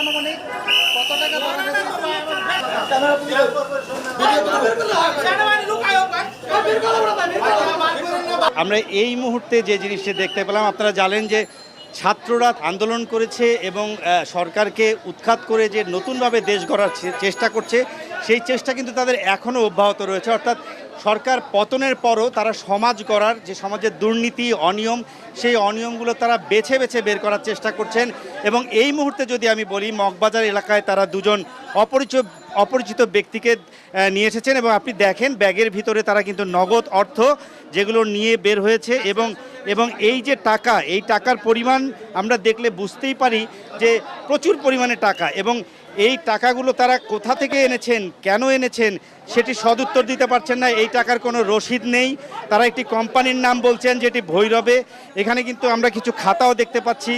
আনুমানিক কত টাকা ধরা গেছে? আমরা এই মুহূর্তে যে জিনিসটি দেখতে পেলাম, আপনারা জানেন যে ছাত্ররা আন্দোলন করেছে এবং সরকারকে উৎখাত করে যে নতুনভাবে দেশ গড়ার চেষ্টা করছে, সেই চেষ্টা কিন্তু তাদের এখনও অব্যাহত রয়েছে। অর্থাৎ সরকার পতনের পরও তারা সমাজ গড়ার, যে সমাজের দুর্নীতি অনিয়ম, সেই অনিয়মগুলো তারা বেছে বেছে বের করার চেষ্টা করছেন। এবং এই মুহূর্তে যদি আমি বলি, মগবাজার এলাকায় তারা দুজন অপরিচিত ব্যক্তিকে নিয়ে এসেছেন এবং আপনি দেখেন ব্যাগের ভিতরে তারা কিন্তু নগদ অর্থ যেগুলো নিয়ে বের হয়েছে এবং এই যে টাকা, এই টাকার পরিমাণ আমরা দেখলে বুঝতেই পারি যে প্রচুর পরিমাণে টাকা। এবং এই টাকাগুলো তারা কোথা থেকে এনেছেন, কেন এনেছেন, সেটি সদুত্তর দিতে পারছেন না। এই টাকার কোনো রসিদ নেই। তারা একটি কোম্পানির নাম বলছেন যেটি ভৈরবে। এখানে কিন্তু আমরা কিছু খাতাও দেখতে পাচ্ছি।